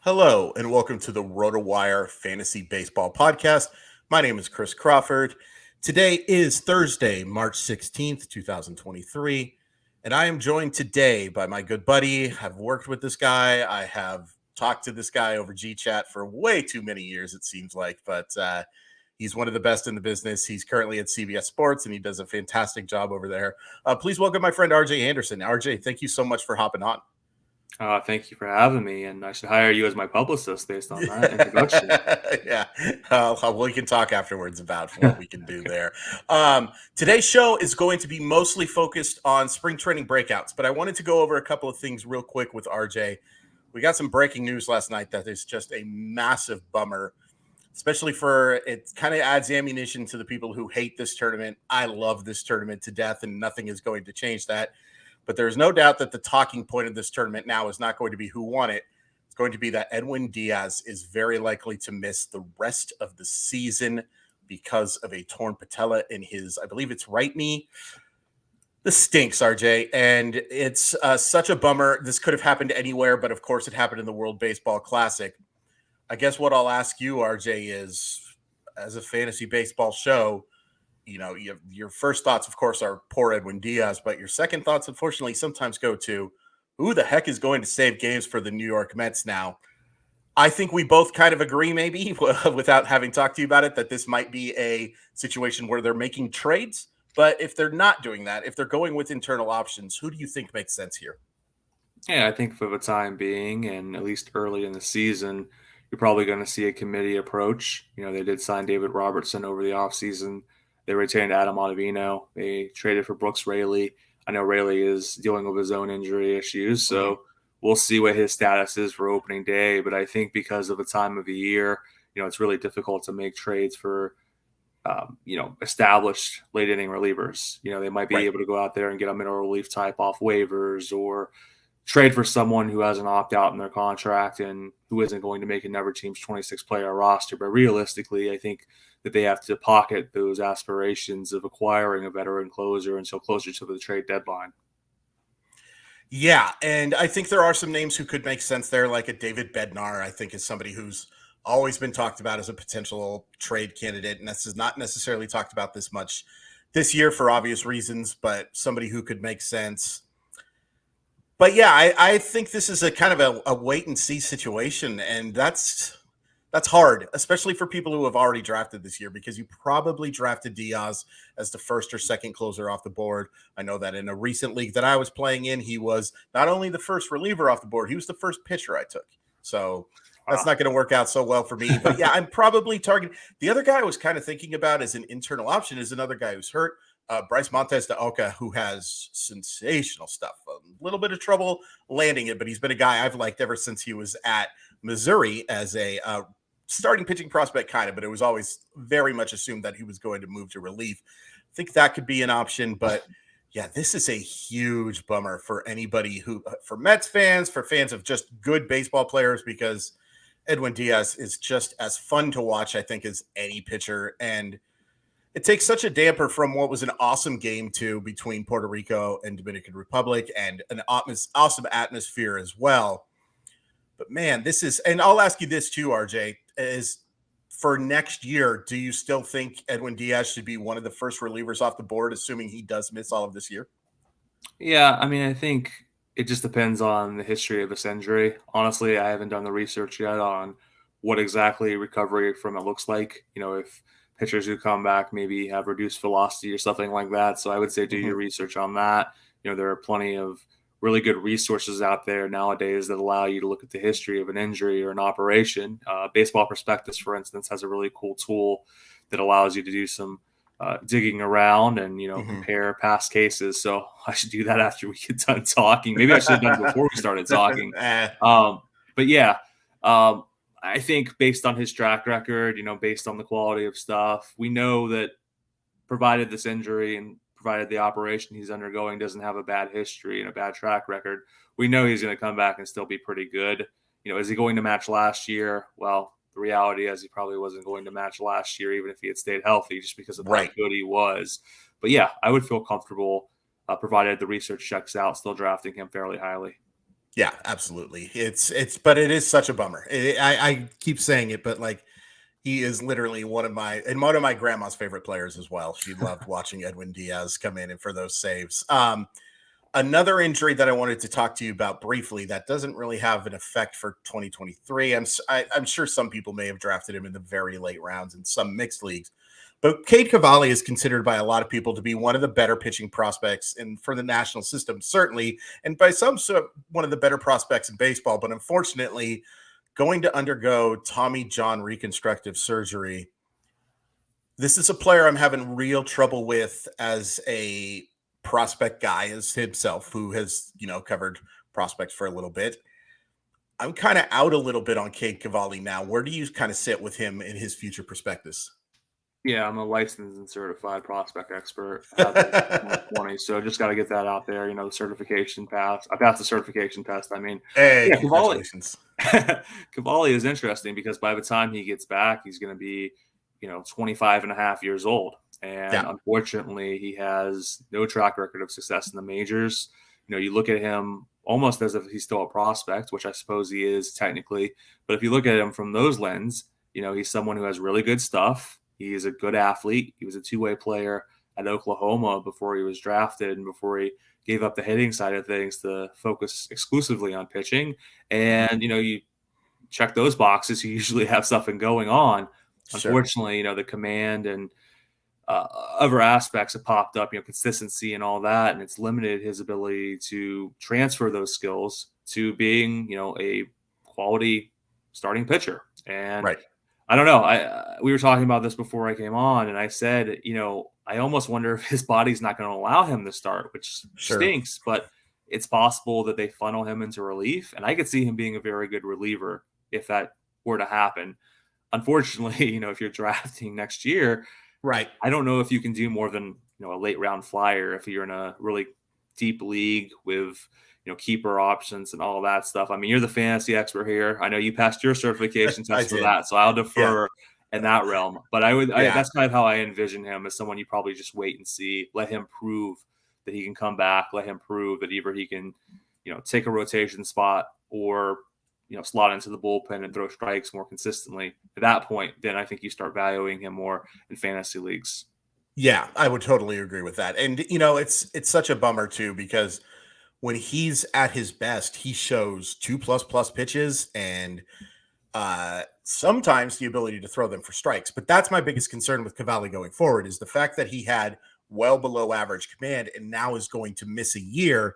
Hello, and welcome to the RotoWire Fantasy Baseball Podcast. My name is Chris Crawford. Today is Thursday, March 16th, 2023, and I am joined today by my good buddy. I've worked with this guy. I have talked to this guy over GChat for way too many years, it seems like, but he's one of the best in the business. He's currently at CBS Sports, and he does a fantastic job over there. Please welcome my friend RJ Anderson. RJ, thank you so much for hopping on. Thank you for having me, and I should hire you as my publicist based on that introduction. Yeah, we can talk afterwards about what we can do there. Today's show is going to be mostly focused on spring training breakouts, but I wanted to go over a couple of things real quick with RJ. We got some breaking news last night that is just a massive bummer, especially for it kind of adds ammunition to the people who hate this tournament. I love this tournament to death, and nothing is going to change that. But there's no doubt that the talking point of this tournament now is not going to be who won it. It's going to be that Edwin Diaz is very likely to miss the rest of the season because of a torn patella in his, I believe it's right knee. This stinks, RJ, and it's such a bummer. This could have happened anywhere, but of course it happened in the World Baseball Classic. I guess what I'll ask you, RJ, is as a fantasy baseball show, you know, your first thoughts, of course, are poor Edwin Diaz, but your second thoughts, unfortunately, sometimes go to who the heck is going to save games for the New York Mets now. I think we both kind of agree, maybe, without having talked to you about it, that this might be a situation where they're making trades. But if they're not doing that, if they're going with internal options, who do you think makes sense here? Yeah, I think for the time being, and at least early in the season, you're probably going to see a committee approach. You know, they did sign David Robertson over the offseason. They retained Adam Ottavino. They traded for Brooks Raley. I know Raley is dealing with his own injury issues, so we'll see what his status is for opening day. But I think because of the time of the year, you know, it's really difficult to make trades for, established late inning relievers. You know, they might be able to go out there and get a middle relief type off waivers or trade for someone who has an opt-out in their contract and who isn't going to make another team's 26-player roster. But realistically, I think that they have to pocket those aspirations of acquiring a veteran closer until closer to the trade deadline. Yeah, and I think there are some names who could make sense there, like a David Bednar, I think is somebody who's always been talked about as a potential trade candidate, and this is not necessarily talked about this much this year for obvious reasons, but somebody who could make sense. But yeah, I think this is a kind of a wait and see situation, and that's hard, especially for people who have already drafted this year, because you probably drafted Diaz as the first or second closer off the board. I know that in a recent league that I was playing in, he was not only the first reliever off the board, he was the first pitcher I took. So that's not going to work out so well for me. But yeah, I'm probably targeting. The other guy I was kind of thinking about as an internal option is another guy who's hurt. Bryce Montes de Oca, who has sensational stuff, a little bit of trouble landing it, but he's been a guy I've liked ever since he was at Missouri as a starting pitching prospect, kind of, but it was always very much assumed that he was going to move to relief. I think that could be an option, but yeah, this is a huge bummer for anybody for Mets fans, for fans of just good baseball players, because Edwin Diaz is just as fun to watch, I think, as any pitcher. And it takes such a damper from what was an awesome game too between Puerto Rico and Dominican Republic, and an awesome atmosphere as well. But man, this is, and I'll ask you this too, RJ, is for next year, do you still think Edwin Diaz should be one of the first relievers off the board, assuming he does miss all of this year? Yeah, I mean, I think it just depends on the history of this injury. Honestly, I haven't done the research yet on what exactly recovery from it looks like. You know, if pitchers who come back maybe have reduced velocity or something like that. So I would say do your research on that. You know, there are plenty of really good resources out there nowadays that allow you to look at the history of an injury or an operation. Baseball Prospectus, for instance, has a really cool tool that allows you to do some digging around and, you know, compare past cases. So I should do that after we get done talking. Maybe I should have done it before we started talking. But yeah, I think based on his track record, you know, based on the quality of stuff, we know that provided this injury and provided the operation he's undergoing doesn't have a bad history and a bad track record, we know he's going to come back and still be pretty good. You know, is he going to match last year? Well, the reality is he probably wasn't going to match last year, even if he had stayed healthy, just because of how good he was. But yeah, I would feel comfortable, provided the research checks out, still drafting him fairly highly. Yeah, absolutely. But it is such a bummer. I keep saying it, but like he is literally one of my grandma's favorite players as well. She loved watching Edwin Diaz come in and for those saves. Another injury that I wanted to talk to you about briefly that doesn't really have an effect for 2023. I'm sure some people may have drafted him in the very late rounds in some mixed leagues, but Cade Cavalli is considered by a lot of people to be one of the better pitching prospects in for the national system, certainly, and by some one of the better prospects in baseball. But unfortunately, going to undergo Tommy John reconstructive surgery. This is a player I'm having real trouble with as a prospect guy as himself, who has, covered prospects for a little bit. I'm kind of out a little bit on Cade Cavalli now. Where do you kind of sit with him in his future prospectus? Yeah, I'm a licensed and certified prospect expert as of 2020, so just got to get that out there. The certification pass. I passed the certification test. I mean, Hey, yeah, Cavalli. congratulations. Cavalli is interesting because by the time he gets back, he's going to be, 25 and a half years old. And unfortunately, he has no track record of success in the majors. You look at him almost as if he's still a prospect, which I suppose he is technically. But if you look at him from those lens, he's someone who has really good stuff. He is a good athlete. He was a two-way player at Oklahoma before he was drafted and before he gave up the hitting side of things to focus exclusively on pitching. And, you check those boxes, you usually have something going on. Sure. Unfortunately, the command and other aspects have popped up, consistency and all that, and it's limited his ability to transfer those skills to being, a quality starting pitcher. And right. I don't know. We were talking about this before I came on, and I said, I almost wonder if his body's not going to allow him to start, which stinks, but it's possible that they funnel him into relief, and I could see him being a very good reliever if that were to happen. Unfortunately, if you're drafting next year, right, I don't know if you can do more than, a late round flyer if you're in a really deep league with, keeper options and all that stuff. I mean, you're the fantasy expert here. I know you passed your certification test for that, so I'll defer in that realm. But that's kind of how I envision him, as someone you probably just wait and see, let him prove that he can come back, let him prove that either he can, take a rotation spot or, slot into the bullpen and throw strikes more consistently. At that point, then I think you start valuing him more in fantasy leagues. Yeah, I would totally agree with that. And, it's such a bummer too, because when he's at his best, he shows 2++ pitches and sometimes the ability to throw them for strikes. But that's my biggest concern with Cavalli going forward, is the fact that he had well below average command and now is going to miss a year.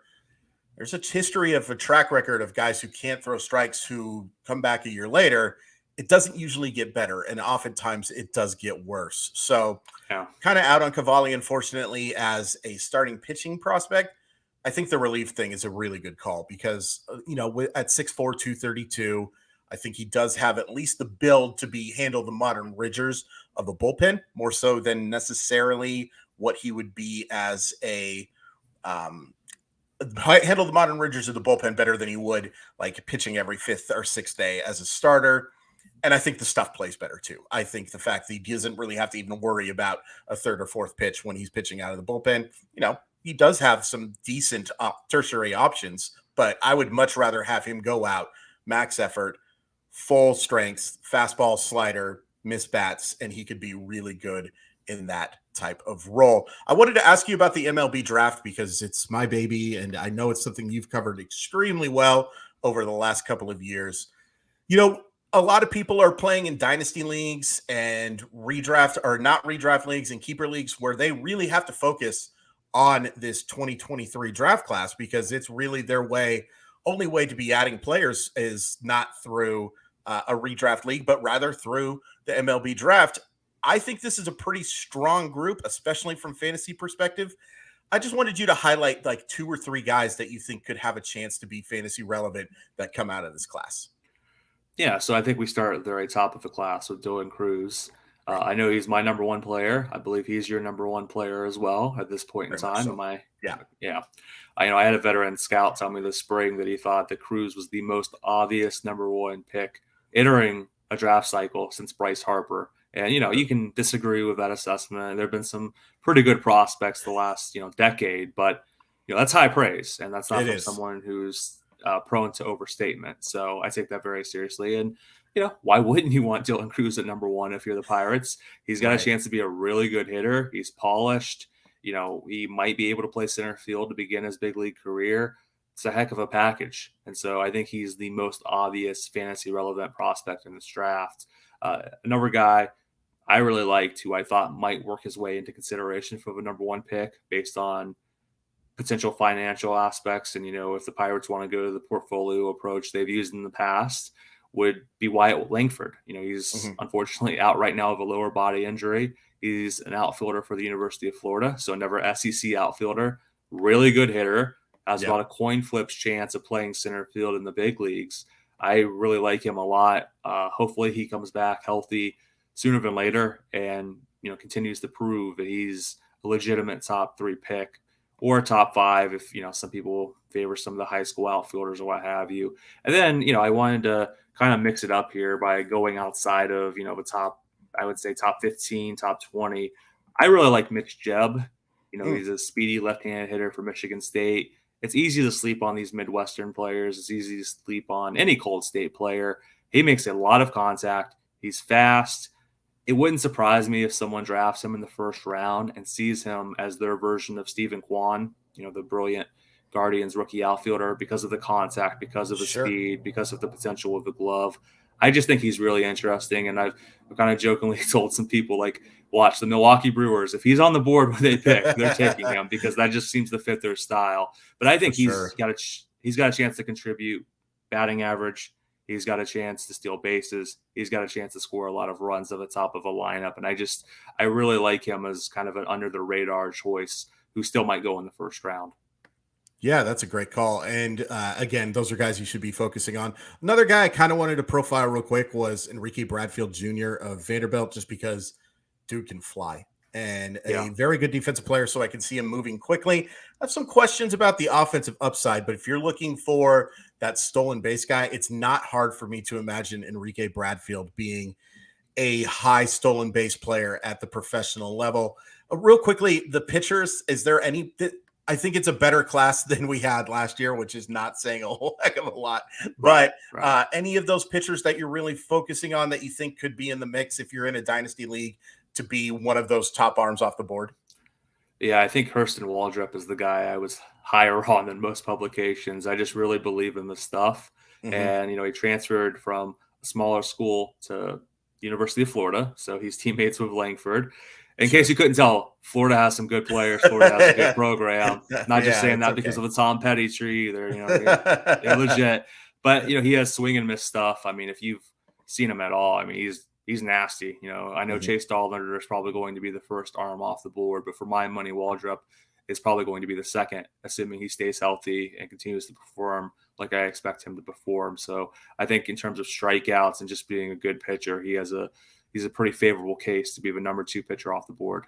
There's a history of a track record of guys who can't throw strikes who come back a year later. It doesn't usually get better, and oftentimes it does get worse. So kind of out on Cavalli, unfortunately, as a starting pitching prospect. I think the relief thing is a really good call because, at 6'4", 232, I think he does have at least the build to handle the modern rigors of the bullpen, more so than necessarily what he would be as a handle the modern rigors of the bullpen better than he would like pitching every fifth or sixth day as a starter. And I think the stuff plays better too. I think the fact that he doesn't really have to even worry about a third or fourth pitch when he's pitching out of the bullpen, he does have some decent tertiary options, but I would much rather have him go out, max effort, full strength, fastball, slider, miss bats, and he could be really good in that type of role. I wanted to ask you about the MLB draft because it's my baby, and I know it's something you've covered extremely well over the last couple of years. A lot of people are playing in dynasty leagues and redraft or not redraft leagues and keeper leagues where they really have to focus on this 2023 draft class because it's really their only way to be adding players is not through a redraft league, but rather through the MLB draft. I think this is a pretty strong group, especially from fantasy perspective. I just wanted you to highlight like 2 or 3 guys that you think could have a chance to be fantasy relevant that come out of this class. Yeah, so I think we start at the very top of the class with Dylan Cruz. I know he's my number 1 player. I believe he's your number 1 player as well at this point in time. So. Yeah. I had a veteran scout tell me this spring that he thought that Cruz was the most obvious number 1 pick entering a draft cycle since Bryce Harper. And, you can disagree with that assessment. There have been some pretty good prospects the last, decade, but, that's high praise. And that's not from someone who's prone to overstatement. So I take that very seriously. And, why wouldn't you want Dylan Cruz at number 1 if you're the Pirates? He's got a chance to be a really good hitter. He's polished. He might be able to play center field to begin his big league career. It's a heck of a package. And so I think he's the most obvious fantasy relevant prospect in this draft. Another guy I really liked who I thought might work his way into consideration for the number 1 pick based on potential financial aspects. And, if the Pirates want to go to the portfolio approach they've used in the past, would be Wyatt Langford. He's unfortunately out right now with a lower body injury. He's an outfielder for the University of Florida, so another SEC outfielder, really good hitter, has about a coin flip's chance of playing center field in the big leagues. I really like him a lot. Hopefully he comes back healthy sooner than later and, continues to prove that he's a legitimate top 3 pick or top 5 if, some people favor some of the high school outfielders or what have you. And then, I wanted to kind of mix it up here by going outside of, the top, I would say top 15, top 20. I really like Mitch Jebb. He's a speedy left-handed hitter for Michigan State. It's easy to sleep on these Midwestern players. It's easy to sleep on any Cold State player. He makes a lot of contact. He's fast. It wouldn't surprise me if someone drafts him in the first round and sees him as their version of Stephen Kwan, the brilliant Guardians rookie outfielder, because of the contact, because of the speed, because of the potential of the glove. I just think he's really interesting. And I've kind of jokingly told some people, like, watch the Milwaukee Brewers. If he's on the board when they pick, they're taking him because that just seems to fit their style. But I think he's got a chance to contribute batting average. He's got a chance to steal bases. He's got a chance to score a lot of runs at the top of a lineup. And I really like him as kind of an under the radar choice who still might go in the first round. Yeah, that's a great call. And again, those are guys you should be focusing on. Another guy I kind of wanted to profile real quick was Enrique Bradfield Jr. of Vanderbilt, just because dude can fly and a very good defensive player. So I can see him moving quickly. I have some questions about the offensive upside, but if you're looking for that stolen base guy, it's not hard for me to imagine Enrique Bradfield being a high stolen base player at the professional level. Real quickly, the pitchers, is there any I think it's a better class than we had last year, which is not saying a whole heck of a lot. But any of those pitchers that you're really focusing on that you think could be in the mix if you're in a dynasty league to be one of those top arms off the board? Yeah, I think Hurston Waldrep is the guy I was higher on than most publications. I just really believe in the stuff. And, he transferred from a smaller school to University of Florida. So he's teammates with Langford. In case you couldn't tell, Florida has some good players. Florida has a good program. Not just saying that because of the Tom Petty tree either. They're legit. But, he has swing and miss stuff. I mean, if you've seen him at all, I mean, he's nasty. I know Chase Dollander is probably going to be the first arm off the board, but for my money, Waldrep is probably going to be the second, assuming he stays healthy and continues to perform like I expect him to perform. So I think in terms of strikeouts and just being a good pitcher, he's a pretty favorable case to be the number 2 pitcher off the board.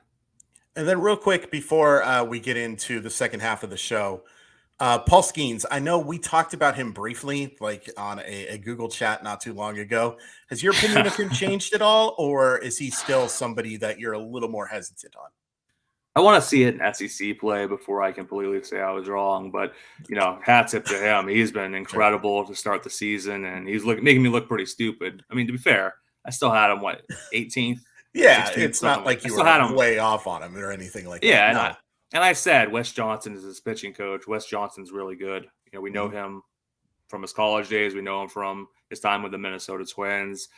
And then real quick before we get into the second half of the show, Paul Skeens, I know we talked about him briefly, like on a Google chat not too long ago. Has your opinion of him changed at all, or is he still somebody that you're a little more hesitant on? I want to see it in SEC play before I completely say I was wrong. But, hat tip to him. He's been incredible to start the season, and he's making me look pretty stupid. I mean, to be fair, I still had him, 18th? Yeah, 16th, it's not like you were way off on him or anything like that. Yeah, and I said Wes Johnson is his pitching coach. Wes Johnson's really good. We know him from his college days. We know him from his time with the Minnesota Twins.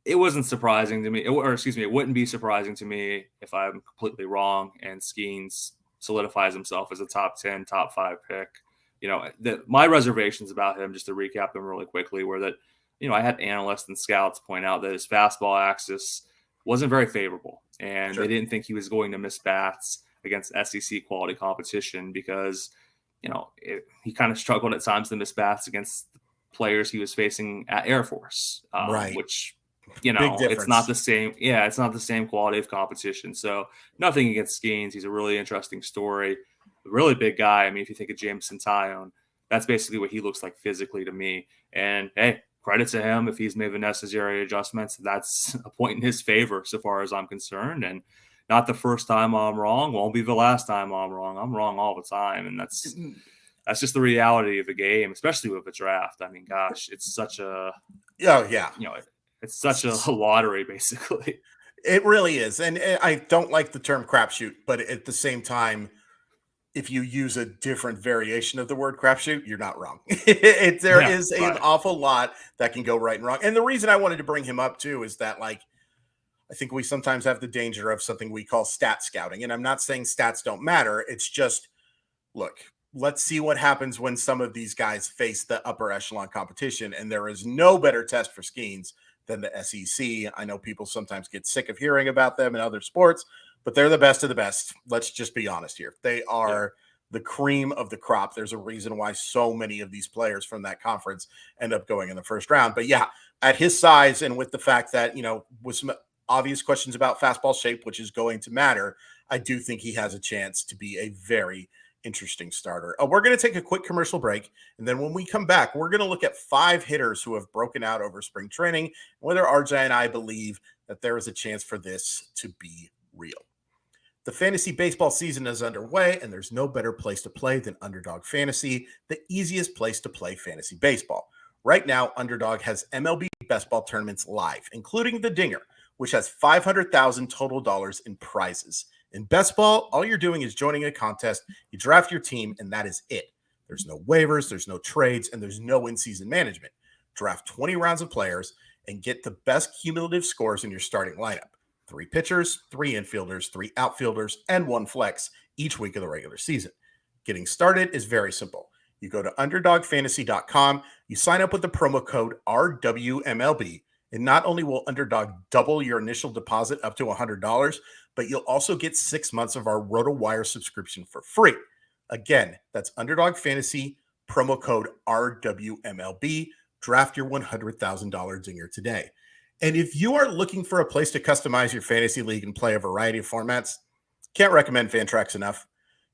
It wasn't surprising to me, it wouldn't be surprising to me if I'm completely wrong and Skeens solidifies himself as a top 10, top 5 pick. My reservations about him, just to recap them really quickly, were that, I had analysts and scouts point out that his fastball axis wasn't very favorable, and they didn't think he was going to miss bats against SEC quality competition because, he kind of struggled at times to miss bats against players he was facing at Air Force, which, it's not the same. Yeah, it's not the same quality of competition. So nothing against Skeens. He's a really interesting story, a really big guy. I mean, if you think of Jameson Tyone, that's basically what he looks like physically to me. And hey, credit to him if he's made the necessary adjustments. That's a point in his favor so far as I'm concerned. And not the first time I'm wrong, won't be the last time I'm wrong. I'm wrong all the time. And that's that's just the reality of the game, especially with the draft. I mean, gosh, it's such a it's such a lottery, basically. It really is. And I don't like the term crapshoot, but at the same time, if you use a different variation of the word crapshoot, you're not wrong. There is an awful lot that can go right and wrong. And the reason I wanted to bring him up too is that, like, I think we sometimes have the danger of something we call stat scouting. And I'm not saying stats don't matter. It's just, look, let's see what happens when some of these guys face the upper echelon competition. And there is no better test for Skeens than the SEC. I know people sometimes get sick of hearing about them in other sports, but they're the best of the best. Let's just be honest here. They are the cream of the crop. There's a reason why so many of these players from that conference end up going in the first round. But yeah, at his size and with the fact that, with some obvious questions about fastball shape, which is going to matter, I do think he has a chance to be a very interesting starter. We're going to take a quick commercial break. And then when we come back, we're going to look at 5 hitters who have broken out over spring training, and whether RJ and I believe that there is a chance for this to be real. The fantasy baseball season is underway, and there's no better place to play than Underdog Fantasy, the easiest place to play fantasy baseball. Right now, Underdog has MLB best ball tournaments live, including the Dinger, which has $500,000 total dollars in prizes. In best ball, all you're doing is joining a contest, you draft your team, and that is it. There's no waivers, there's no trades, and there's no in-season management. Draft 20 rounds of players and get the best cumulative scores in your starting lineup. 3 pitchers, 3 infielders, 3 outfielders, and 1 flex each week of the regular season. Getting started is very simple. You go to UnderdogFantasy.com, you sign up with the promo code RWMLB, and not only will Underdog double your initial deposit up to $100, but you'll also get 6 months of our RotoWire subscription for free. Again, that's Underdog Fantasy, promo code RWMLB. Draft your $100,000 Dinger today. And if you are looking for a place to customize your fantasy league and play a variety of formats, can't recommend Fantrax enough.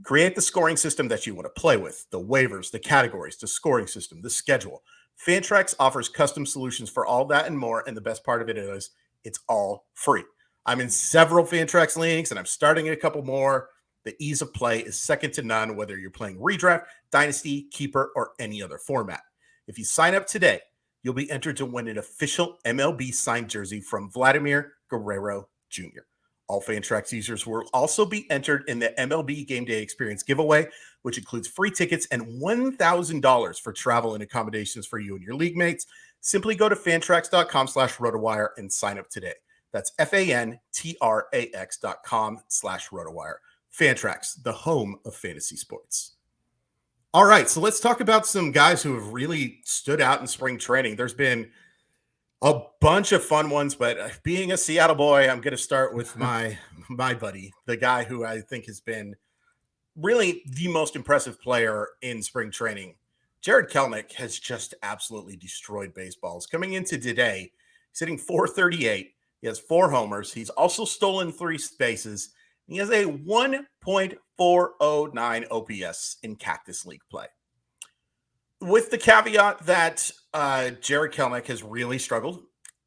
Create the scoring system that you want to play with, the waivers, the categories, the scoring system, the schedule. Fantrax offers custom solutions for all that and more, and the best part of it is it's all free. I'm in several Fantrax leagues, and I'm starting a couple more. The ease of play is second to none, whether you're playing redraft, dynasty, keeper, or any other format. If you sign up today, you'll be entered to win an official MLB signed jersey from Vladimir Guerrero Jr. All Fantrax users will also be entered in the MLB Game Day Experience giveaway, which includes free tickets and $1,000 for travel and accommodations for you and your league mates. Simply go to fantrax.com/RotoWire and sign up today. That's fantrax.com/RotoWire. Fantrax, the home of fantasy sports. All right, so let's talk about some guys who have really stood out in spring training. There's been a bunch of fun ones, but being a Seattle boy, I'm going to start with my buddy, the guy who I think has been really the most impressive player in spring training. Jarred Kelenic has just absolutely destroyed baseballs. Coming into today, he's hitting .438. He has 4 homers. He's also stolen 3 bases. He has a 1.409 OPS in Cactus League play. With the caveat that Jarred Kelenic has really struggled,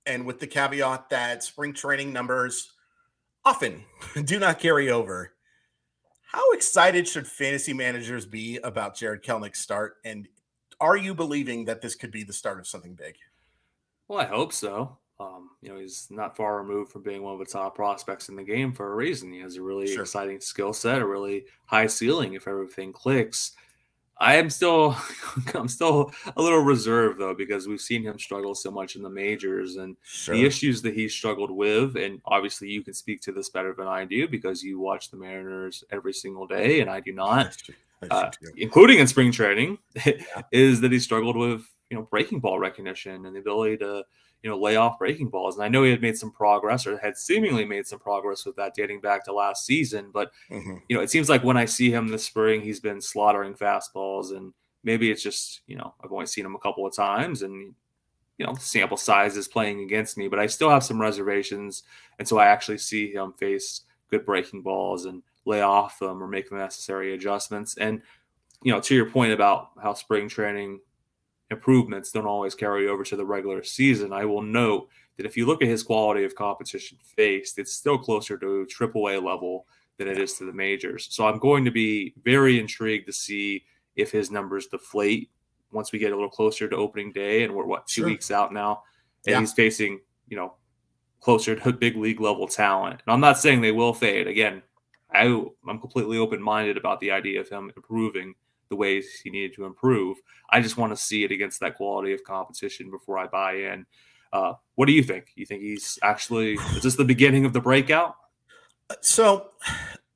and with the caveat that spring training numbers often do not carry over, how excited should fantasy managers be about Jarred Kelenic's start? And are you believing that this could be the start of something big? Well, I hope so. He's not far removed from being one of the top prospects in the game for a reason. He has a really exciting skill set, a really high ceiling if everything clicks. I'm still a little reserved though, because we've seen him struggle so much in the majors and the issues that he's struggled with. And obviously you can speak to this better than I do because you watch the Mariners every single day and I do not, including in spring training, is that he struggled with, breaking ball recognition and the ability to, lay off breaking balls. And I know he had made some progress or had seemingly made some progress with that dating back to last season. But, it seems like when I see him this spring, he's been slaughtering fastballs. And maybe it's just, I've only seen him a couple of times and, sample size is playing against me. But I still have some reservations. And so I actually see him face good breaking balls and lay off them or make the necessary adjustments. And, to your point about how spring training improvements don't always carry over to the regular season, I will note that if you look at his quality of competition faced, it's still closer to AAA level than it is to the majors. So I'm going to be very intrigued to see if his numbers deflate once we get a little closer to opening day, and we're 2 weeks out now, and he's facing, closer to big league level talent. And I'm not saying they will fade. Again, I'm completely open-minded about the idea of him improving the ways he needed to improve. I just want to see it against that quality of competition before I buy in. What do you think? You think is this the beginning of the breakout? So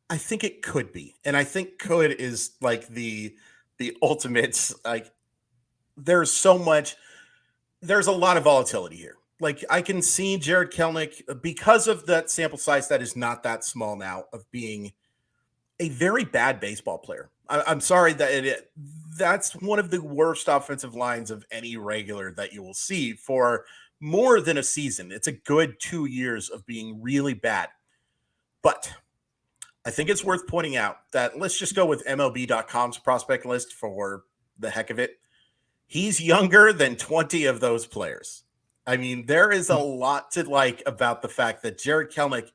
I think it could be. And I think could is like the ultimate, like there's a lot of volatility here. Like I can see Jarred Kelenic, because of that sample size that is not that small now, of being a very bad baseball player. I'm sorry that that's one of the worst offensive lines of any regular that you will see for more than a season. It's a good 2 years of being really bad. But I think it's worth pointing out that let's just go with MLB.com's prospect list for the heck of it. He's younger than 20 of those players. I mean, there is a lot to like about the fact that Jarred Kelenic,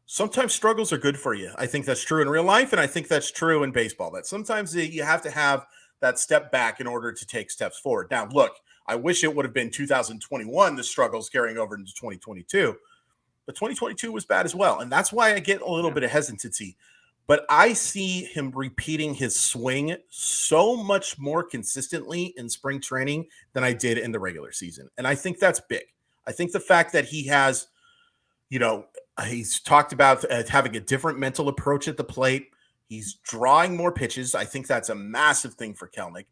sometimes struggles are good for you. I think that's true in real life, and I think that's true in baseball, that sometimes you have to have that step back in order to take steps forward. Now, look, I wish it would have been 2021, the struggles carrying over into 2022, but 2022 was bad as well, and that's why I get a little bit of hesitancy. But I see him repeating his swing so much more consistently in spring training than I did in the regular season, and I think that's big. I think the fact that he has, he's talked about having a different mental approach at the plate. He's drawing more pitches. I think that's a massive thing for Kelenic.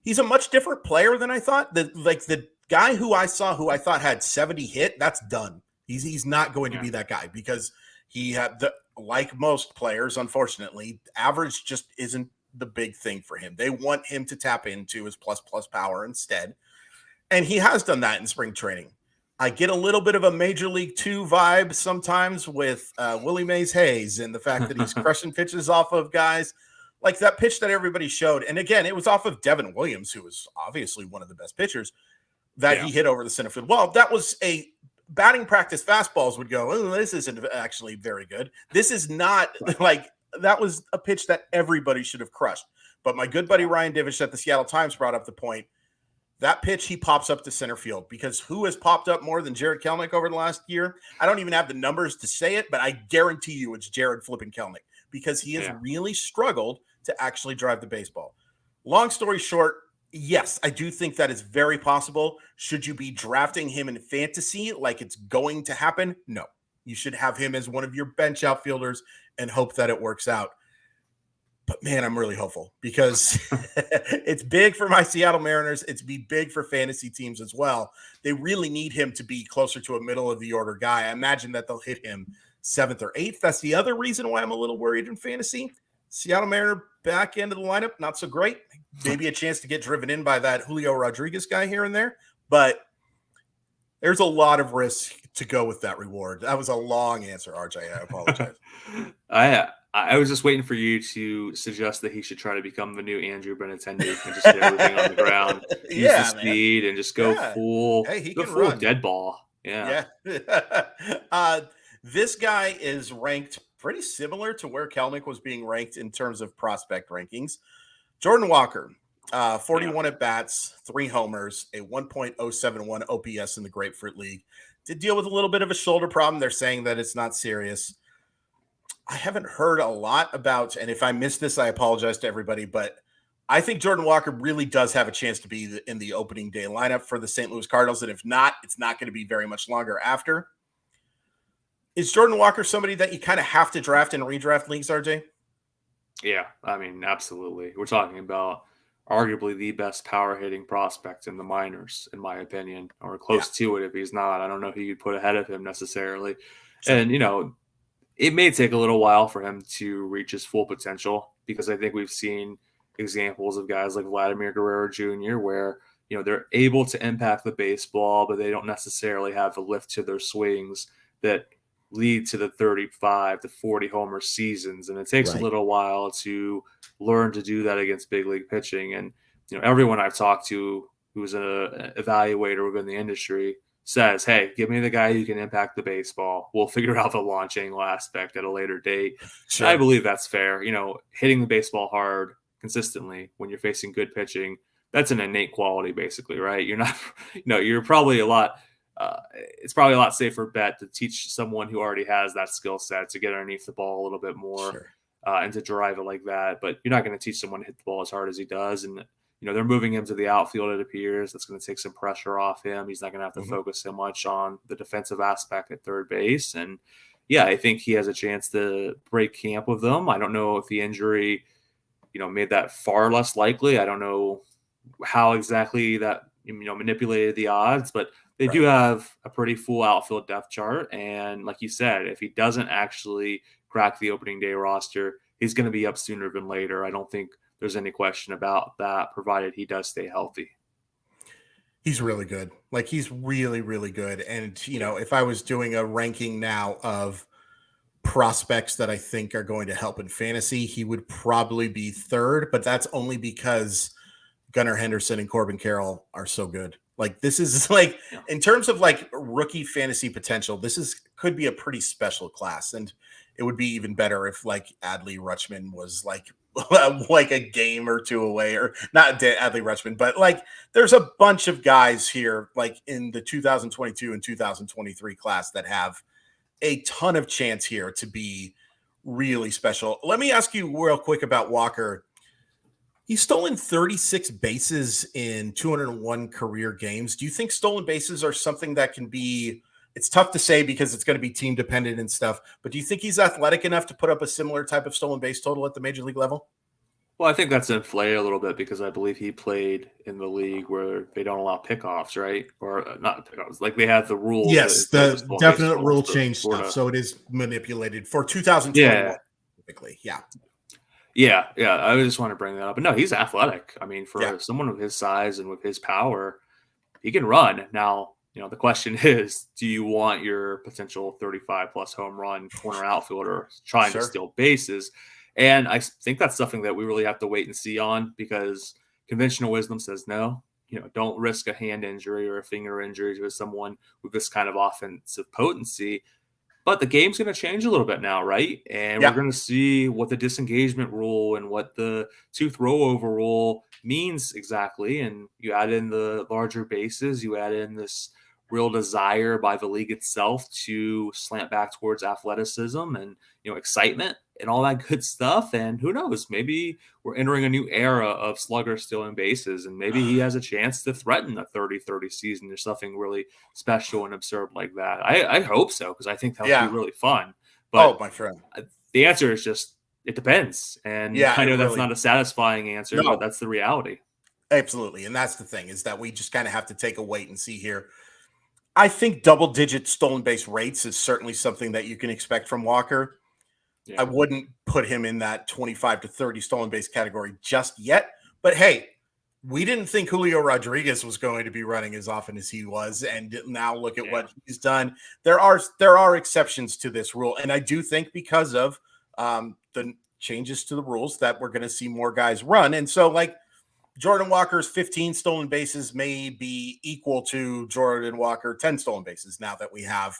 He's a much different player than I thought. The guy who I thought had 70 hit, that's done. He's not going to be that guy, because he had, like most players, unfortunately, average just isn't the big thing for him. They want him to tap into his plus power instead. And he has done that in spring training. I get a little bit of a Major League 2 vibe sometimes with Willie Mays Hayes, and the fact that he's crushing pitches off of guys like that pitch that everybody showed. And again, it was off of Devin Williams, who was obviously one of the best pitchers, that he hit over the center field. Well, that was a batting practice. Fastballs would go, oh, this isn't actually very good. This is not like, that was a pitch that everybody should have crushed. But my good buddy Ryan Divish at the Seattle Times brought up the point. That pitch, he pops up to center field, because who has popped up more than Jarred Kelenic over the last year? I don't even have the numbers to say it, but I guarantee you it's Jarred flipping Kelenic, because he has really struggled to actually drive the baseball. Long story short, yes, I do think that is very possible. Should you be drafting him in fantasy like it's going to happen? No. You should have him as one of your bench outfielders and hope that it works out. But man, I'm really hopeful, because it's big for my Seattle Mariners. It's big for fantasy teams as well. They really need him to be closer to a middle of the order guy. I imagine that they'll hit him 7th or 8th. That's the other reason why I'm a little worried in fantasy. Seattle Mariner back end of the lineup, not so great. Maybe a chance to get driven in by that Julio Rodriguez guy here and there, but there's a lot of risk to go with that reward. That was a long answer, RJ. I apologize. I was just waiting for you to suggest that he should try to become the new Andrew Benintendi and just get everything on the ground, use the speed, and just go full, full dead ball. Yeah. This guy is ranked pretty similar to where Kelenic was being ranked in terms of prospect rankings. Jordan Walker, 41 at bats, 3 homers, a 1.071 OPS in the Grapefruit League. Did deal with a little bit of a shoulder problem. They're saying that it's not serious. I haven't heard a lot about, and if I missed this, I apologize to everybody, but I think Jordan Walker really does have a chance to be in the opening day lineup for the St. Louis Cardinals. And if not, it's not going to be very much longer after. Is Jordan Walker somebody that you kind of have to draft in redraft leagues, RJ? Yeah, I mean, absolutely. We're talking about arguably the best power hitting prospect in the minors, in my opinion, or close to it. If he's not, I don't know who you'd put ahead of him necessarily. Sure. And, it may take a little while for him to reach his full potential, because I think we've seen examples of guys like Vladimir Guerrero Jr. where, they're able to impact the baseball, but they don't necessarily have the lift to their swings that lead to the 35 to 40 homer seasons. And it takes a little while to learn to do that against big league pitching. And, everyone I've talked to who's an evaluator within the industry says, hey, give me the guy who can impact the baseball. We'll figure out the launch angle aspect at a later date. Sure. I believe that's fair. Hitting the baseball hard consistently when you're facing good pitching, that's an innate quality, basically, right? You're not, you're probably a lot. It's probably a lot safer bet to teach someone who already has that skill set to get underneath the ball a little bit more, Sure. and to drive it like that. But you're not going to teach someone to hit the ball as hard as he does. And they're moving him to the outfield. It appears that's going to take some pressure off him. He's not going to have to focus so much on the defensive aspect at third base. And yeah, I think he has a chance to break camp with them. I don't know if the injury, made that far less likely. I don't know how exactly that manipulated the odds, but they do have a pretty full outfield depth chart. And like you said, if he doesn't actually crack the opening day roster, he's going to be up sooner than later. I don't think there's any question about that, provided he does stay healthy. He's really good. Like, he's really, really good. And, if I was doing a ranking now of prospects that I think are going to help in fantasy, he would probably be third, but that's only because Gunnar Henderson and Corbin Carroll are so good. Like, this is like, in terms of like rookie fantasy potential, could be a pretty special class. And it would be even better if like Adley Rutschman was like a game or two away, or not Adley Rutschman, but like there's a bunch of guys here, like in the 2022 and 2023 class, that have a ton of chance here to be really special. Let me ask you real quick about Walker. He's stolen 36 bases in 201 career games. Do you think stolen bases are something that can be, it's tough to say because it's going to be team dependent and stuff, but do you think he's athletic enough to put up a similar type of stolen base total at the major league level? Well, I think that's inflated a little bit because I believe he played in the league where they don't allow pickoffs, right? Or not pickoffs. Like, they have the rules. Yes, the definite rule change stuff. So it is manipulated for 2021 typically. Yeah. Yeah. I just want to bring that up. But no, he's athletic. I mean, for someone of his size and with his power, he can run. Now, the question is, do you want your potential 35-plus home run corner outfielder trying to steal bases? And I think that's something that we really have to wait and see on, because conventional wisdom says no. Don't risk a hand injury or a finger injury to someone with this kind of offensive potency. But the game's going to change a little bit now, right? And we're going to see what the disengagement rule and what the tooth rollover rule means exactly. And you add in the larger bases, you add in this real desire by the league itself to slant back towards athleticism and excitement and all that good stuff. And who knows, maybe we're entering a new era of sluggers stealing bases, and maybe he has a chance to threaten a 30-30 season or something really special and absurd like that. I hope so, because I think that would be really fun. But my friend, the answer is just, it depends. And I know that's not a satisfying answer, but that's the reality. Absolutely. And that's the thing, is that we just kind of have to take a wait and see here. I think double-digit stolen base rates is certainly something that you can expect from Walker. I wouldn't put him in that 25 to 30 stolen base category just yet. But hey, we didn't think Julio Rodriguez was going to be running as often as he was, and now look at what he's done. There are exceptions to this rule, and I do think because of the changes to the rules that we're going to see more guys run. And so, like, Jordan Walker's 15 stolen bases may be equal to Jordan Walker 10 stolen bases now that we have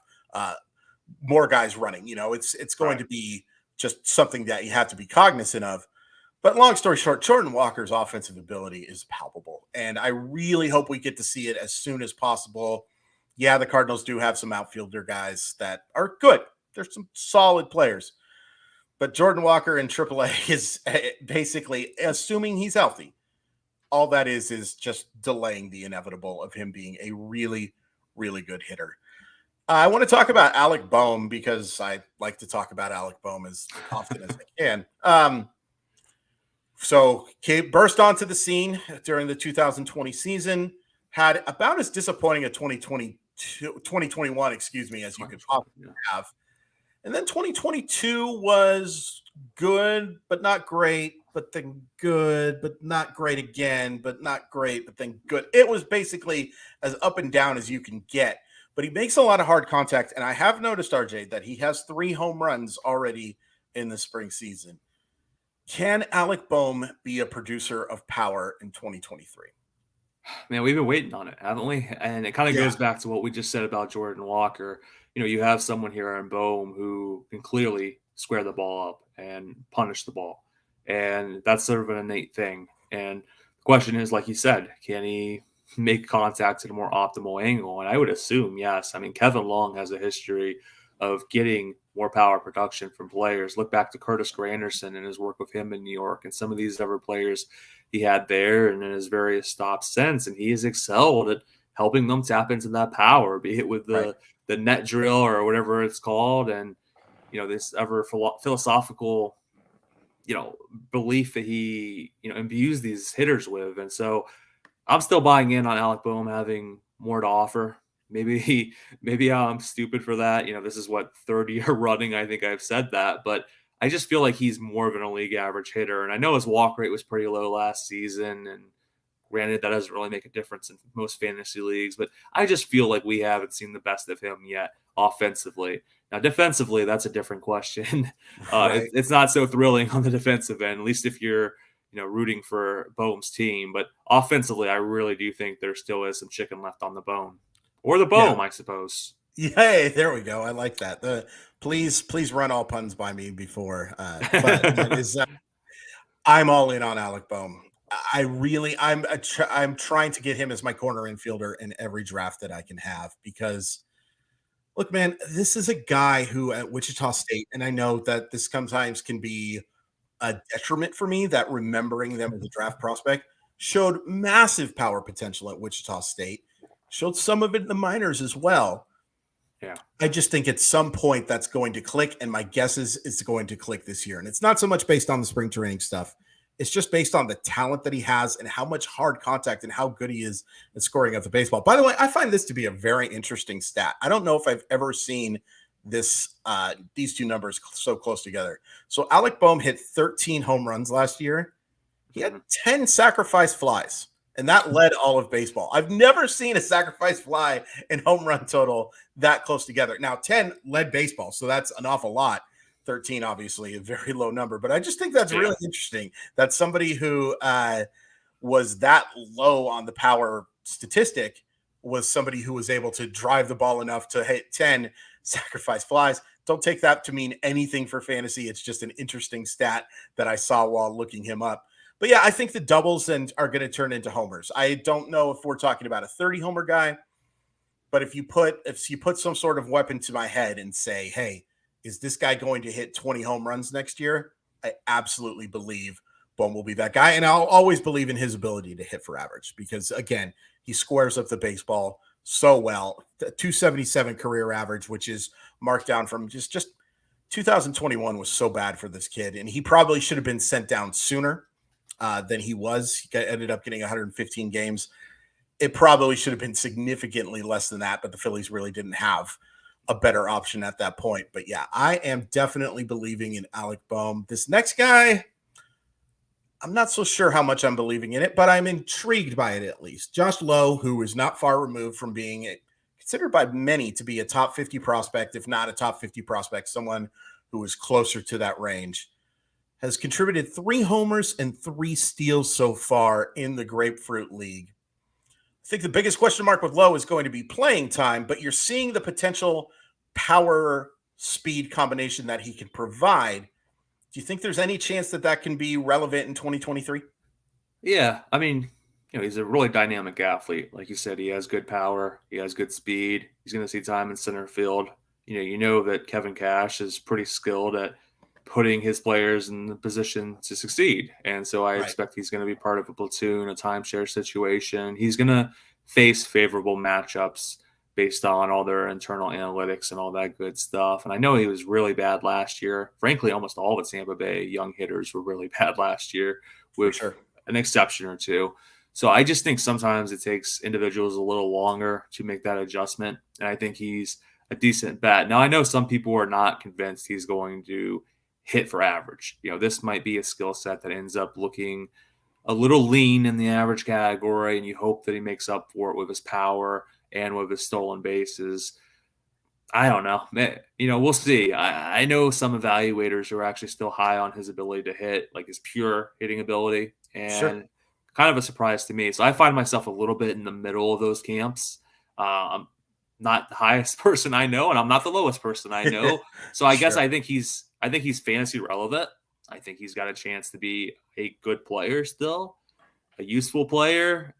more guys running. It's going to be just something that you have to be cognizant of. But long story short, Jordan Walker's offensive ability is palpable, and I really hope we get to see it as soon as possible. Yeah, the Cardinals do have some outfielder guys that are good. There's some solid players. But Jordan Walker in AAA is basically, assuming he's healthy, all that is just delaying the inevitable of him being a really, really good hitter. I want to talk about Alec Bohm, because I like to talk about Alec Bohm as often as I can. So Cade burst onto the scene during the 2020 season, had about as disappointing a 2021, as you could possibly have. And then 2022 was good, but not great, but then good, but not great again, but not great, but then good. It was basically as up and down as you can get. But he makes a lot of hard contact, and I have noticed, RJ, that he has 3 home runs already in the spring season. Can Alec Bohm be a producer of power in 2023? Man, we've been waiting on it, haven't we? And it kind of goes back to what we just said about Jordan Walker. You have someone here in Bohm who can clearly square the ball up and punish the ball. And that's sort of an innate thing. And the question is, like you said, can he make contact at a more optimal angle? And I would assume yes. I mean, Kevin Long has a history of getting more power production from players. Look back to Curtis Granderson and his work with him in New York and some of these other players he had there and in his various stops since. And he has excelled at helping them tap into that power, be it with Right. the net drill or whatever it's called. And, this ever philosophical, belief that he, imbues these hitters with. And so I'm still buying in on Alec Boehm having more to offer. Maybe I'm stupid for that. This is what, third year running, I think I've said that, but I just feel like he's more of an league average hitter. And I know his walk rate was pretty low last season. And granted, that doesn't really make a difference in most fantasy leagues, but I just feel like we haven't seen the best of him yet offensively. Now, defensively, that's a different question. Right. It's not so thrilling on the defensive end, at least if you're rooting for Boehm's team. But offensively, I really do think there still is some chicken left on the bone. Or the Yeah. Boehm, I suppose. Yay, there we go. I like that. Please run all puns by me before. But that is, I'm all in on Alec Boehm. I'm trying to get him as my corner infielder in every draft that I can have because look, man, this is a guy who at Wichita State, and I know that this sometimes can be a detriment for me that remembering them as a draft prospect showed massive power potential at Wichita State, showed some of it in the minors as well. Yeah. I just think at some point that's going to click, and my guess is it's going to click this year. And it's not so much based on the spring training stuff. It's just based on the talent that he has and how much hard contact and how good he is at scoring at the baseball. By the way, I find this to be a very interesting stat. I don't know if I've ever seen this these two numbers so close together. So Alec Boehm hit 13 home runs last year. He had 10 sacrifice flies, and that led all of baseball. I've never seen a sacrifice fly and home run total that close together. Now, 10 led baseball, so that's an awful lot. 13, obviously, a very low number. But I just think that's really interesting that somebody who was that low on the power statistic was somebody who was able to drive the ball enough to hit 10 sacrifice flies. Don't take that to mean anything for fantasy. It's just an interesting stat that I saw while looking him up. But yeah, I think the doubles are going to turn into homers. I don't know if we're talking about a 30 homer guy, but if you put some sort of weapon to my head and say, hey, is this guy going to hit 20 home runs next year? I absolutely believe Boehm will be that guy. And I'll always believe in his ability to hit for average because, again, he squares up the baseball so well. The 277 career average, which is marked down from just 2021 was so bad for this kid. And he probably should have been sent down sooner than he was. He ended up getting 115 games. It probably should have been significantly less than that, but the Phillies really didn't have a better option at that point. But yeah, I am definitely believing in Alec Boehm. This next guy, I'm not so sure how much I'm believing in it, but I'm intrigued by it at least. Josh Lowe, who is not far removed from being considered by many to be a top 50 prospect, if not a top 50 prospect, someone who is closer to that range, has contributed 3 homers and 3 steals so far in the Grapefruit League. I think the biggest question mark with Lowe is going to be playing time, but you're seeing the potential power speed combination that he can provide. Do you think there's any chance that can be relevant in 2023? Yeah. I mean, he's a really dynamic athlete. Like you said, he has good power. He has good speed. He's going to see time in center field. You know that Kevin Cash is pretty skilled at putting his players in the position to succeed. And so I expect he's going to be part of a platoon, a timeshare situation. He's going to face favorable matchups based on all their internal analytics and all that good stuff. And I know he was really bad last year. Frankly, almost all of the Tampa Bay young hitters were really bad last year with an exception or two. So I just think sometimes it takes individuals a little longer to make that adjustment. And I think he's a decent bet. Now, I know some people are not convinced he's going to hit for average. This might be a skill set that ends up looking a little lean in the average category, and you hope that he makes up for it with his power and with his stolen bases. I don't know. We'll see. I know some evaluators are actually still high on his ability to hit, like his pure hitting ability, and kind of a surprise to me. So I find myself a little bit in the middle of those camps. I'm not the highest person I know, and I'm not the lowest person I know. So I guess I think he's fantasy relevant. I think he's got a chance to be a good player still, a useful player.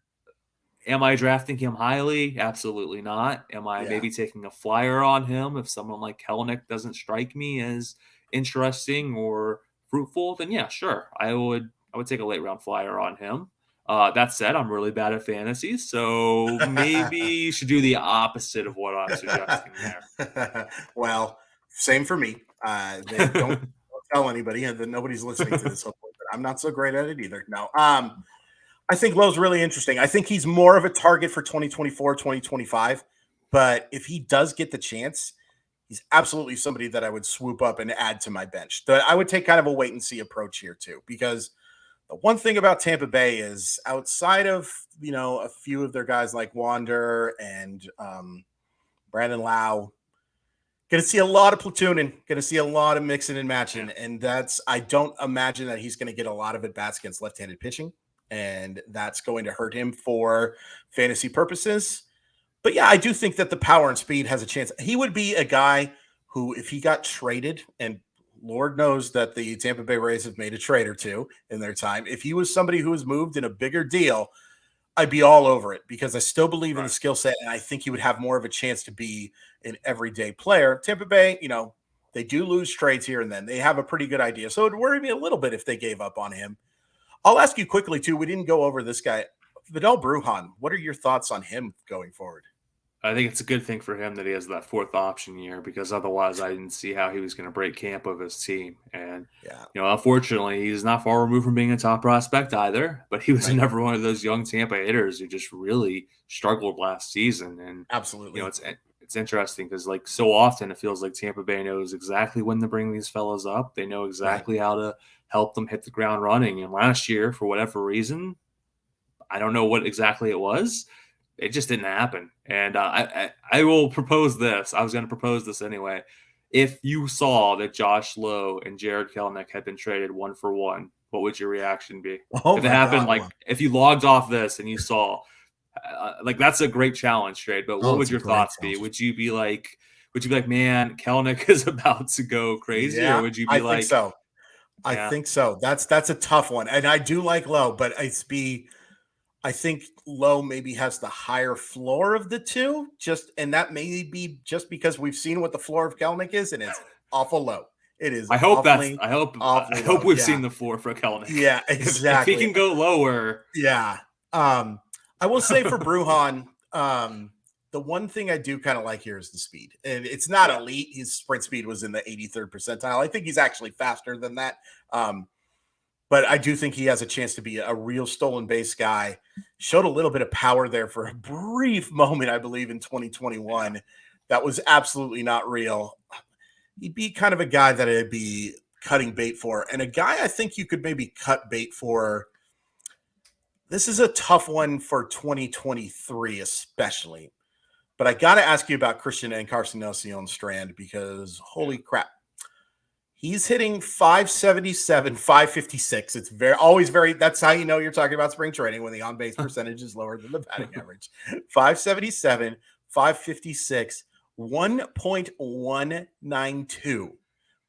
Am I drafting him highly? Absolutely not. Am I Yeah. maybe taking a flyer on him if someone like Kelenic doesn't strike me as interesting or fruitful? Then yeah, sure. I would take a late round flyer on him. That said, I'm really bad at fantasy, so maybe you should do the opposite of what I'm suggesting Well, same for me. They don't tell anybody, and then nobody's listening to there. this. Hopefully, but I'm not so great at it either. No. I think Lowe's really interesting. I think he's more of a target for 2024, 2025. But if he does get the chance, he's absolutely somebody that I would swoop up and add to my bench. I would take kind of a wait and see approach here too, because the one thing about Tampa Bay is outside of, a few of their guys like Wander and Brandon Lau, going to see a lot of platooning, going to see a lot of mixing and matching. And I don't imagine that he's going to get a lot of at bats against left-handed pitching. And that's going to hurt him for fantasy purposes. But yeah, I do think that the power and speed has a chance. He would be a guy who, if he got traded, and Lord knows that the Tampa Bay Rays have made a trade or two in their time, if he was somebody who was moved in a bigger deal, I'd be all over it, because I still believe in the skill set, and I think he would have more of a chance to be an everyday player. Tampa Bay, they do lose trades here and then. They have a pretty good idea. So it would worry me a little bit if they gave up on him. I'll ask you quickly, too. We didn't go over this guy. Vidal Brujan, what are your thoughts on him going forward? I think it's a good thing for him that he has that fourth option year, because otherwise I didn't see how he was going to break camp of his team. And, unfortunately, he's not far removed from being a top prospect either, but he was never one of those young Tampa hitters who just really struggled last season. And absolutely, it's interesting because, like, so often it feels like Tampa Bay knows exactly when to bring these fellas up. They know exactly how to help them hit the ground running. And last year, for whatever reason, I don't know what exactly it was, it just didn't happen. And I will propose this. I was going to propose this anyway. If you saw that Josh Lowe and Jarred Kelenic had been traded 1-for-1, what would your reaction be? If it happened, if you logged off this and you saw, that's a great challenge trade. But what would your thoughts be? Would you be like, man, Kelenic is about to go crazy? Yeah, or would you be think so. I think so. That's a tough one. And I do like Lowe, but I think Lowe maybe has the higher floor of the two, and that may be just because we've seen what the floor of Kelenic is, and it's awful low. It is. I hope we've seen the floor for Kelenic. Yeah, exactly. If he can go lower. Yeah. I will say for Brujan, the one thing I do kind of like here is the speed. And it's not elite. His sprint speed was in the 83rd percentile. I think he's actually faster than that. But I do think he has a chance to be a real stolen base guy. Showed a little bit of power there for a brief moment, I believe, in 2021. That was absolutely not real. He'd be kind of a guy that I'd be cutting bait for. And a guy I think you could maybe cut bait for. This is a tough one for 2023 especially. But I got to ask you about Christian Encarnacion-Strand, because holy crap. He's hitting 577, 556. It's that's how you know you're talking about spring training, when the on-base percentage is lower than the batting average. 577, 556, 1.192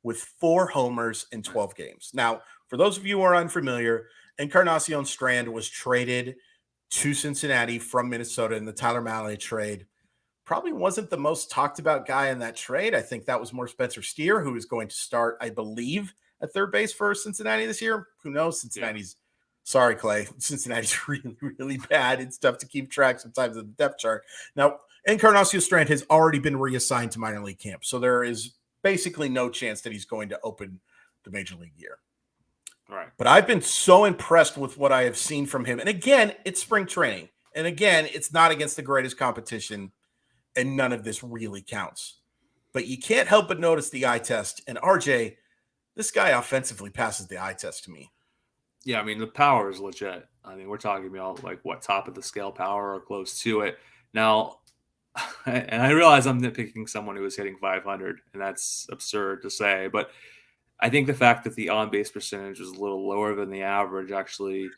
with 4 homers in 12 games. Now, for those of you who are unfamiliar, Encarnacion-Strand was traded to Cincinnati from Minnesota in the Tyler Mahle trade. Probably wasn't the most talked about guy in that trade. I think that was more Spencer Steer, who is going to start, I believe, at third base for Cincinnati this year. Who knows? Sorry, Clay. Cincinnati's really, really bad. It's tough to keep track sometimes of the depth chart. Now, Encarnacion-Strand has already been reassigned to minor league camp, so there is basically no chance that he's going to open the major league year. Right. But I've been so impressed with what I have seen from him. And again, it's spring training. And again, it's not against the greatest competition. And none of this really counts. But you can't help but notice the eye test. And RJ, this guy offensively passes the eye test to me. Yeah, I mean, the power is legit. I mean, we're talking about top of the scale power or close to it. Now, and I realize I'm nitpicking someone who is hitting 500, and that's absurd to say. But I think the fact that the on-base percentage is a little lower than the average actually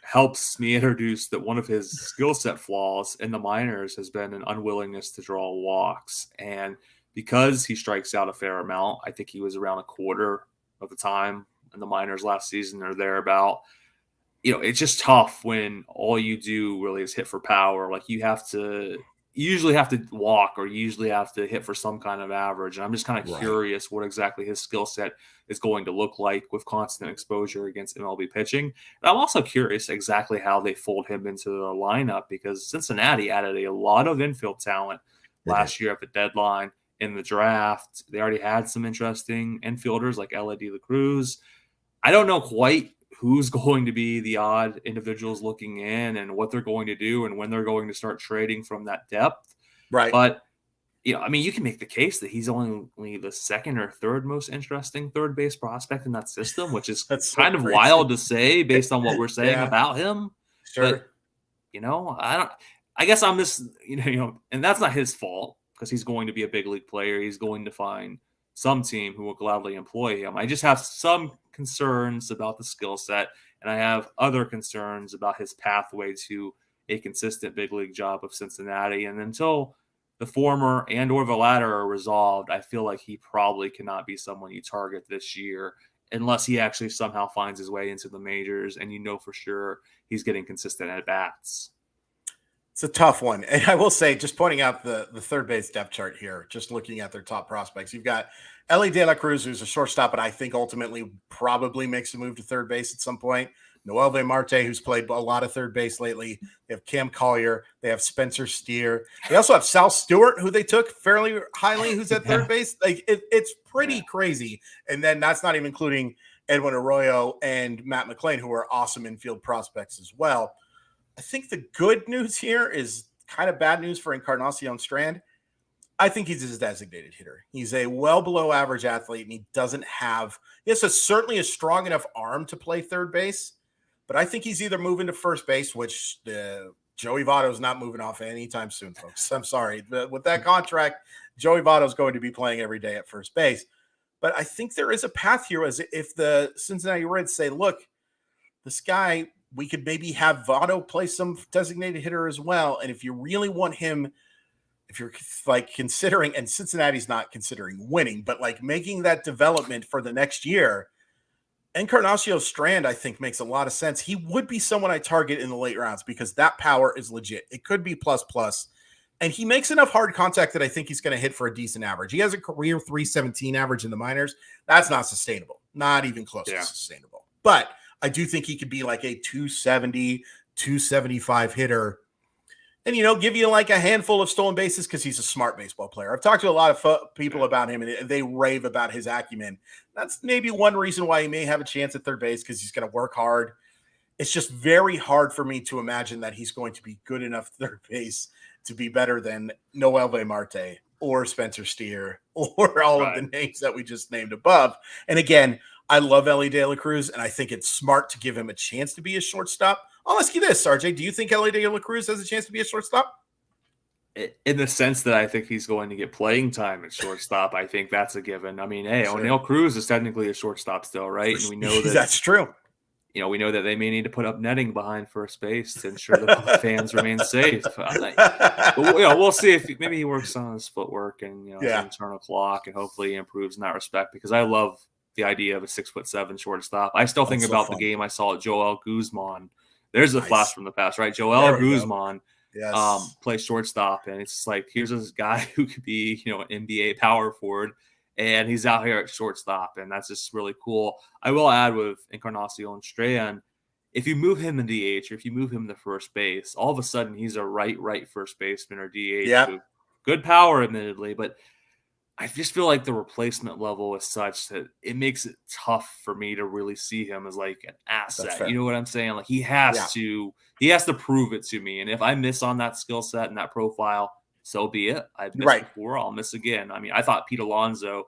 helps me introduce that one of his skill set flaws in the minors has been an unwillingness to draw walks. And because he strikes out a fair amount, I think he was around a quarter of the time in the minors last season or thereabout. It's just tough when all you do really is hit for power. Like you usually have to walk, or you usually have to hit for some kind of average. And I'm just kind of curious what exactly his skill set is going to look like with constant exposure against MLB pitching. And I'm also curious exactly how they fold him into the lineup, because Cincinnati added a lot of infield talent last year at the deadline. In the draft, they already had some interesting infielders like Ellie De La Cruz. I don't know quite who's going to be the odd individuals looking in and what they're going to do and when they're going to start trading from that depth. Right. But, you can make the case that he's only the second or third most interesting third base prospect in that system, which is kind of wild to say based on what we're saying about him. Sure. But, I guess I'm this, and that's not his fault, because he's going to be a big league player. He's going to find some team who will gladly employ him. I just have some concerns about the skill set, and I have other concerns about his pathway to a consistent big league job of Cincinnati. And until the former and or the latter are resolved, I feel like he probably cannot be someone you target this year unless he actually somehow finds his way into the majors and for sure he's getting consistent at bats. It's a tough one. And I will say, just pointing out the third base depth chart here, just looking at their top prospects, you've got Ellie De La Cruz, who's a shortstop, but I think ultimately probably makes a move to third base at some point. Noelvi Marte, who's played a lot of third base lately. They have Cam Collier. They have Spencer Steer. They also have Sal Stewart, who they took fairly highly, who's at third base. Like it's pretty crazy. And then that's not even including Edwin Arroyo and Matt McClain, who are awesome infield prospects as well. I think the good news here is kind of bad news for Encarnacion-Strand. I think he's a designated hitter. He's a well below average athlete, and he has certainly a strong enough arm to play third base, but I think he's either moving to first base, which Joey Votto's not moving off anytime soon, folks. I'm sorry. With that contract, Joey Votto's going to be playing every day at first base. But I think there is a path here, as if the Cincinnati Reds say, look, this guy, we could maybe have Votto play some designated hitter as well. And if you really want him, if you're like considering, and Cincinnati's not considering winning, but like making that development for the next year, Encarnacion-Strand, I think, makes a lot of sense. He would be someone I target in the late rounds because that power is legit. It could be plus. And he makes enough hard contact that I think he's going to hit for a decent average. He has a career 317 average in the minors. That's not sustainable. Not even close to sustainable. But I do think he could be like a 270, 275 hitter and, give you like a handful of stolen bases because he's a smart baseball player. I've talked to a lot of people about him, and they rave about his acumen. That's maybe one reason why he may have a chance at third base, because he's going to work hard. It's just very hard for me to imagine that he's going to be good enough third base to be better than Noelvi Marte or Spencer Steer or all of the names that we just named above. And again, I love Ellie De La Cruz, and I think it's smart to give him a chance to be a shortstop. I'll ask you this, RJ. Do you think Ellie De La Cruz has a chance to be a shortstop? In the sense that I think he's going to get playing time at shortstop, I think that's a given. I mean, hey, O'Neill Cruz is technically a shortstop still, right? And we know that that's true. We know that they may need to put up netting behind first base to ensure that the fans remain safe. But we'll see if maybe he works on his footwork and his internal clock, and hopefully he improves in that respect, because I love the idea of a 6'7" shortstop. I still think about the game I saw at Joel Guzman. There's a flash from the past, right? Joel Guzman plays shortstop, and it's like, here's this guy who could be, an NBA power forward, and he's out here at shortstop, and that's just really cool. I will add with Encarnacion-Strand, if you move him in DH or if you move him to first base, all of a sudden he's a right first baseman or DH with good power, admittedly, but I just feel like the replacement level is such that it makes it tough for me to really see him as like an asset. You know what I'm saying? Like he has to prove it to me. And if I miss on that skill set and that profile, so be it. I've missed before, I'll miss again. I mean, I thought Pete Alonso,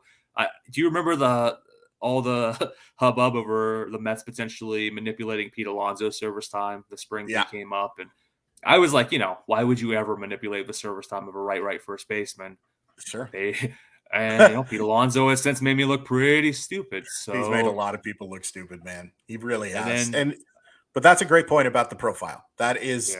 do you remember all the hubbub over the Mets potentially manipulating Pete Alonso's service time the spring he came up? And I was like, why would you ever manipulate the service time of a right first baseman? Sure. And Pete Alonso has since made me look pretty stupid. So he's made a lot of people look stupid, man. He really has. But that's a great point about the profile. That is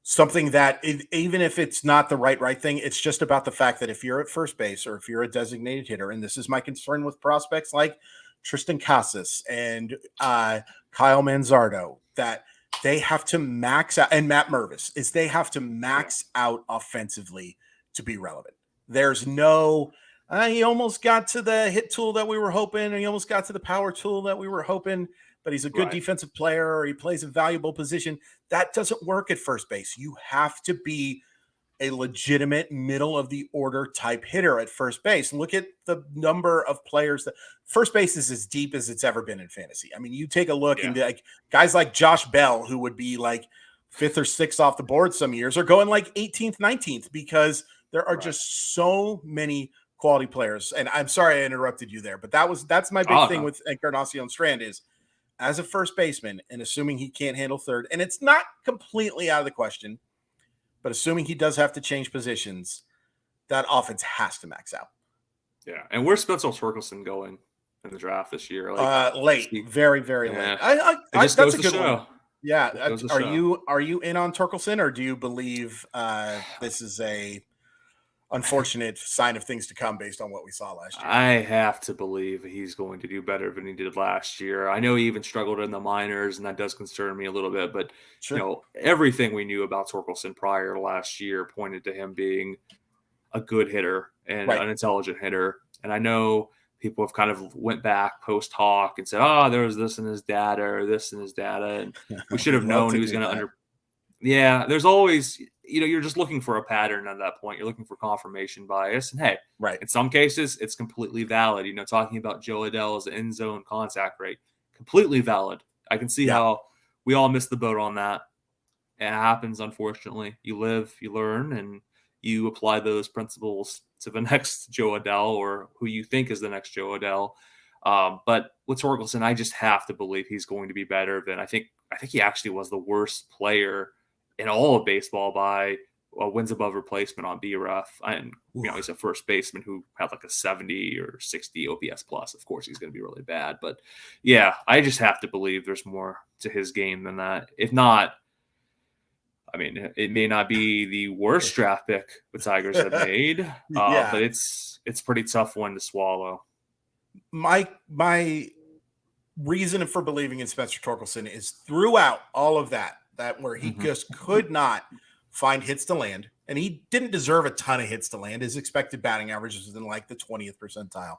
something that even if it's not the right thing, it's just about the fact that if you're at first base or if you're a designated hitter, and this is my concern with prospects like Tristan Casas and Kyle Manzardo, that they have to max out, and Matt Mervis, is they have to max out offensively to be relevant. There's no, he almost got to the hit tool that we were hoping, and he almost got to the power tool that we were hoping, but he's a good defensive player, or he plays a valuable position. That doesn't work at first base. You have to be a legitimate middle of the order type hitter at first base. Look at the number of players that first base is as deep as it's ever been in fantasy. I mean, you take a look and like guys like Josh Bell, who would be like 5th or 6th off the board some years, are going like 18th, 19th, because there are just so many quality players. And I'm sorry I interrupted you there, but that's my big thing with Encarnacion-Strand is, as a first baseman, and assuming he can't handle third, and it's not completely out of the question, but assuming he does have to change positions, that offense has to max out. Yeah, and where's Spencer Torkelson going in the draft this year? Like, late, very, very late. That's a good one. Yeah, are you in on Torkelson, or do you believe this is a unfortunate sign of things to come based on what we saw last year? I have to believe he's going to do better than he did last year. I know he even struggled in the minors, and that does concern me a little bit, but everything we knew about Torkelson prior to last year pointed to him being a good hitter and an intelligent hitter. And I know people have kind of went back post hoc and said, there was this in his data or this in his data, and we should have known he was going to Yeah, there's always, you're just looking for a pattern at that point. You're looking for confirmation bias. And hey, in some cases, it's completely valid. Talking about Joe Adell's end zone contact rate, completely valid. I can see how we all missed the boat on that. It happens, unfortunately. You live, you learn, and you apply those principles to the next Joe Adell, or who you think is the next Joe Adell. But with Torkelson, I just have to believe he's going to be better than I think he actually was the worst player in all of baseball by wins above replacement on BREF. And he's a first baseman who had like a 70 or 60 OPS plus. Of course, he's going to be really bad. But yeah, I just have to believe there's more to his game than that. If not, I mean, it may not be the worst draft pick the Tigers have made, but it's a pretty tough one to swallow. My reason for believing in Spencer Torkelson is throughout all of that where he just could not find hits to land, and he didn't deserve a ton of hits to land. His expected batting average was in like the 20th percentile,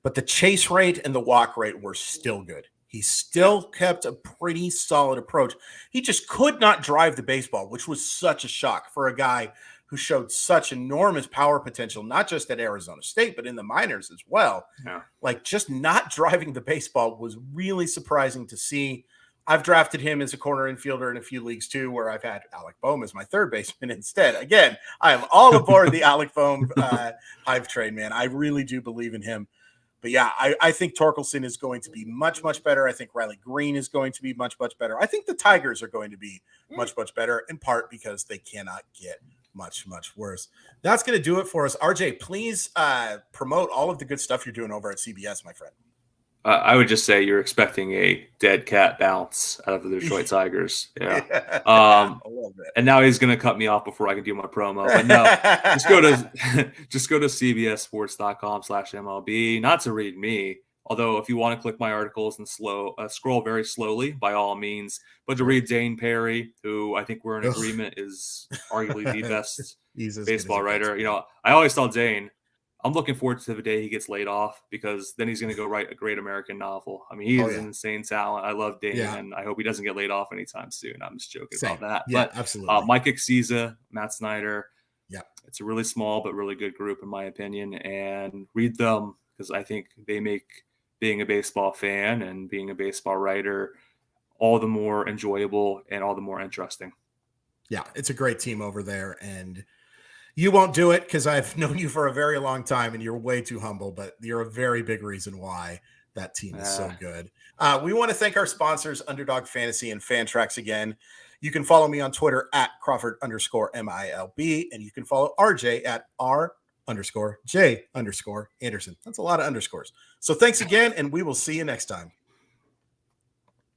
but the chase rate and the walk rate were still good. He still kept a pretty solid approach. He just could not drive the baseball, which was such a shock for a guy who showed such enormous power potential, not just at Arizona State, but in the minors as well. Yeah. Like, just not driving the baseball was really surprising to see. I've drafted him as a corner infielder in a few leagues too, where I've had Alec Boehm as my third baseman instead. Again, I am all aboard the Alec Boehm hype train, man. I really do believe in him. But yeah, I think Torkelson is going to be much, much better. I think Riley Green is going to be much, much better. I think the Tigers are going to be much, much better, in part because they cannot get much, much worse. That's going to do it for us. RJ, please promote all of the good stuff you're doing over at CBS, my friend. I would just say you're expecting a dead cat bounce out of the Detroit Tigers. Yeah. And now he's going to cut me off before I can do my promo. But no, just go to cbssports.com/MLB, not to read me. Although if you want to click my articles and scroll very slowly, by all means, but to read Dane Perry, who I think we're in agreement is arguably the best baseball writer. I always tell Dane, I'm looking forward to the day he gets laid off, because then he's going to go write a great American novel. I mean, he is an insane talent. I love Dane, and I hope he doesn't get laid off anytime soon. I'm just joking about that. Yeah, but, absolutely. Mike Ixiza, Matt Snyder. Yeah, it's a really small but really good group, in my opinion. And read them, because I think they make being a baseball fan and being a baseball writer all the more enjoyable and all the more interesting. Yeah, it's a great team over there, and you won't do it because I've known you for a very long time and you're way too humble, but you're a very big reason why that team is so good. We want to thank our sponsors, Underdog Fantasy and Fantrax again. You can follow me on Twitter at Crawford_MILB, and you can follow RJ at R_J_Anderson. That's a lot of underscores. So thanks again, and we will see you next time.